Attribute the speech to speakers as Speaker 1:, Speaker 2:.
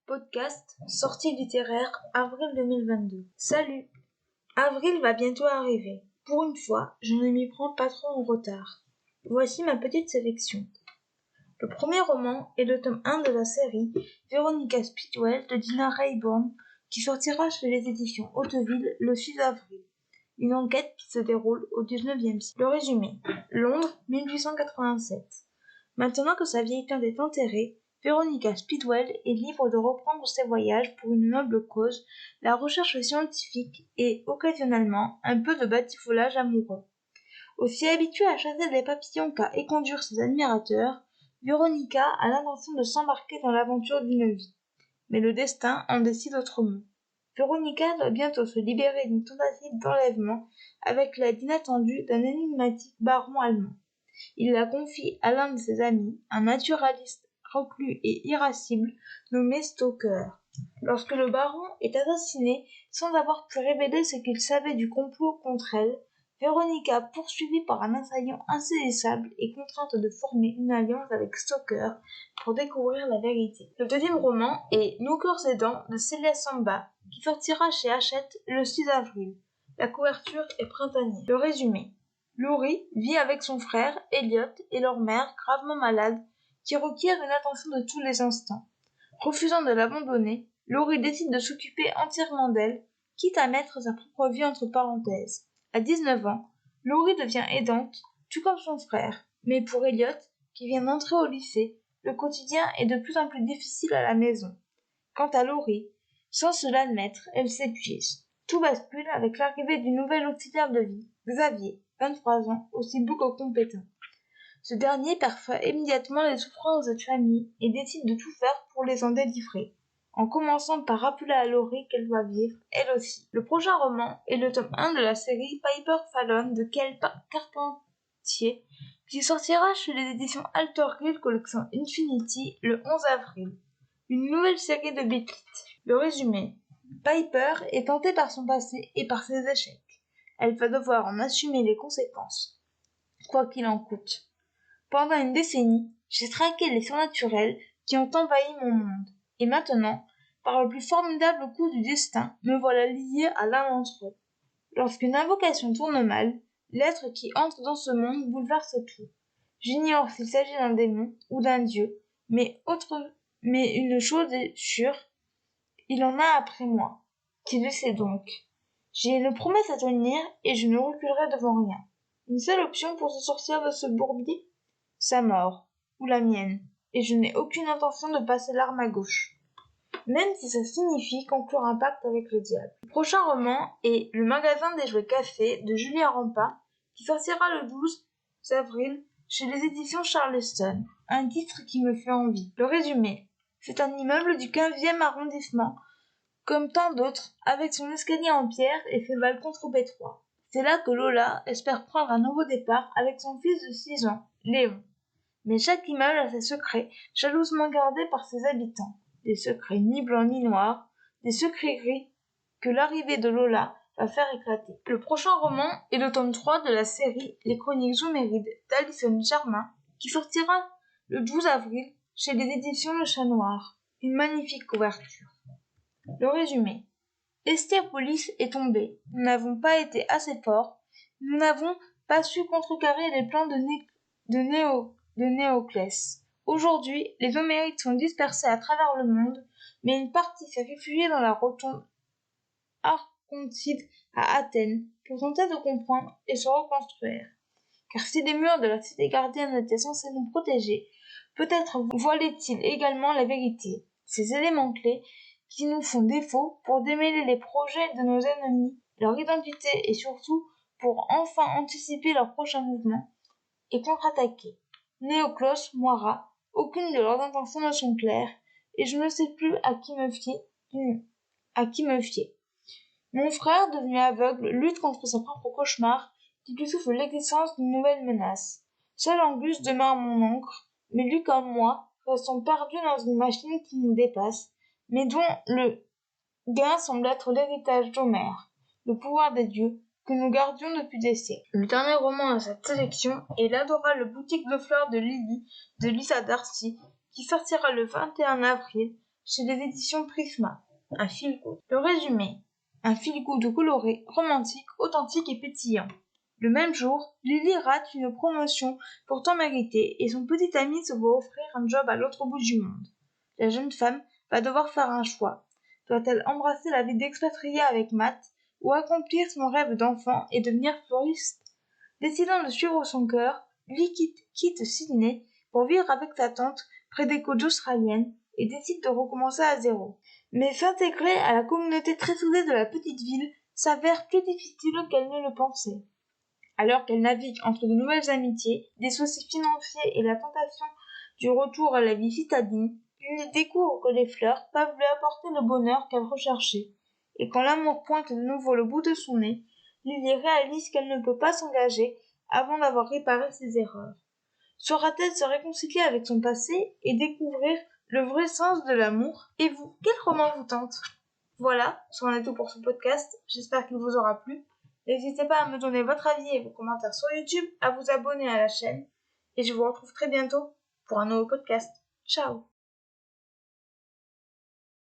Speaker 1: Podcast Sortie littéraire avril 2022. Salut! Avril va bientôt arriver. Pour une fois, je ne m'y prends pas trop en retard. Voici ma petite sélection. Le premier roman est le tome 1 de la série Veronica Speedwell de Dina Raybourn qui sortira chez les éditions Hauteville le 6 avril. Une enquête qui se déroule au 19e siècle. Le résumé. Londres, 1887. Maintenant que sa vieille tante est enterrée, Veronica Speedwell est libre de reprendre ses voyages pour une noble cause, la recherche scientifique et, occasionnellement, un peu de batifolage amoureux. Aussi habituée à chasser les papillons qu'à éconduire ses admirateurs, Veronica a l'intention de s'embarquer dans l'aventure d'une vie. Mais le destin en décide autrement. Veronica doit bientôt se libérer d'une tentative d'enlèvement avec l'aide inattendue d'un énigmatique baron allemand. Il la confie à l'un de ses amis, un naturaliste reclus et irascible nommé Stoker. Lorsque le baron est assassiné sans avoir pu révéler ce qu'il savait du complot contre elle, Veronica, poursuivie par un assaillant insaisissable, est contrainte de former une alliance avec Stoker pour découvrir la vérité. Le deuxième roman est Nos cœurs aidants de Celia Samba, qui sortira chez Hachette le 6 avril. La couverture est printanière. Le résumé. Laurie vit avec son frère, Elliot, et leur mère, gravement malade, qui requiert une attention de tous les instants. Refusant de l'abandonner, Laurie décide de s'occuper entièrement d'elle, quitte à mettre sa propre vie entre parenthèses. À 19 ans, Laurie devient aidante, tout comme son frère, mais pour Elliot, qui vient d'entrer au lycée, le quotidien est de plus en plus difficile à la maison. Quant à Laurie, sans se l'admettre, elle s'épuise. Tout bascule avec l'arrivée du nouvel auxiliaire de vie, Xavier, 23 ans, aussi beau que compétent. Ce dernier perçoit immédiatement les souffrances de cette famille et décide de tout faire pour les en délivrer, en commençant par rappeler à Laurie qu'elle doit vivre, elle aussi. Le prochain roman est le tome 1 de la série Piper Fallon de Kel Carpentier, qui sortira chez les éditions Altergill Collection Infinity le 11 avril. Une nouvelle série de Beatles. Le résumé. Piper est tentée par son passé et par ses échecs. Elle va devoir en assumer les conséquences, quoi qu'il en coûte. Pendant une décennie, j'ai traqué les surnaturels qui ont envahi mon monde. Et maintenant, par le plus formidable coup du destin, me voilà lié à l'un d'entre eux. Lorsqu'une invocation tourne mal, l'être qui entre dans ce monde bouleverse tout. J'ignore s'il s'agit d'un démon ou d'un dieu, mais une chose est sûre, il en a après moi. Qui le sait donc? J'ai une promesse à tenir et je ne reculerai devant rien. Une seule option pour se sortir de ce bourbier? Sa mort, ou la mienne, et je n'ai aucune intention de passer l'arme à gauche. Même si ça signifie conclure un pacte avec le diable. Le prochain roman est Le magasin des jouets café de Julia Rampa, qui sortira le 12 avril chez les éditions Charleston. Un titre qui me fait envie. Le résumé. C'est un immeuble du 15e arrondissement, comme tant d'autres, avec son escalier en pierre et ses balcons trop étroits. C'est là que Lola espère prendre un nouveau départ avec son fils de 6 ans, Léon. Mais chaque immeuble a ses secrets, jalousement gardés par ses habitants. Des secrets ni blancs ni noirs, des secrets gris que l'arrivée de Lola va faire éclater. Le prochain roman est le tome 3 de la série Les Chroniques Zoumérides d'Alison Germain, qui sortira le 12 avril chez les éditions Le Chat Noir. Une magnifique couverture. Le résumé. Estéropolis est tombée. Nous n'avons pas été assez forts. Nous n'avons pas su contrecarrer les plans de Néoclès. Aujourd'hui, les Homérides sont dispersés à travers le monde, mais une partie s'est réfugiée dans la rotonde Archontide à Athènes pour tenter de comprendre et se reconstruire. Car si les murs de la cité gardienne étaient censés nous protéger, peut-être voilaient-ils également la vérité, ces éléments clés qui nous font défaut pour démêler les projets de nos ennemis, leur identité et surtout pour enfin anticiper leurs prochains mouvements et contre-attaquer. Néoclos, Moira, aucune de leurs intentions ne sont claires, et je ne sais plus à qui me fier. Mon frère, devenu aveugle, lutte contre son propre cauchemar qui lui souffle l'existence d'une nouvelle menace. Seul Angus demeure mon oncle, mais lui comme moi, restons perdus dans une machine qui nous dépasse, mais dont le gain semble être l'héritage d'Homère, le pouvoir des dieux, que nous gardions depuis des siècles. Le dernier roman de cette sélection est L'adorable boutique de fleurs de Lily de Lisa Darcy, qui sortira le 21 avril chez les éditions Prisma. Un feel-good. Le résumé. Un feel-good coloré, romantique, authentique et pétillant. Le même jour, Lily rate une promotion pourtant méritée et son petit ami se voit offrir un job à l'autre bout du monde. La jeune femme va devoir faire un choix. Doit-elle embrasser la vie d'expatriée avec Matt ou accomplir son rêve d'enfant et devenir fleuriste? Décidant de suivre son cœur, Lily quitte Sydney pour vivre avec sa tante près des côtes australiennes et décide de recommencer à zéro. Mais s'intégrer à la communauté très soudée de la petite ville s'avère plus difficile qu'elle ne le pensait. Alors qu'elle navigue entre de nouvelles amitiés, des soucis financiers et la tentation du retour à la vie citadine, Lily découvre que les fleurs peuvent lui apporter le bonheur qu'elle recherchait. Et quand l'amour pointe de nouveau le bout de son nez, Lily réalise qu'elle ne peut pas s'engager avant d'avoir réparé ses erreurs. Saura-t-elle se réconcilier avec son passé et découvrir le vrai sens de l'amour? Et vous, quel roman vous tente? Voilà, c'en est tout pour ce podcast. J'espère qu'il vous aura plu. N'hésitez pas à me donner votre avis et vos commentaires sur YouTube, à vous abonner à la chaîne, et je vous retrouve très bientôt pour un nouveau podcast. Ciao!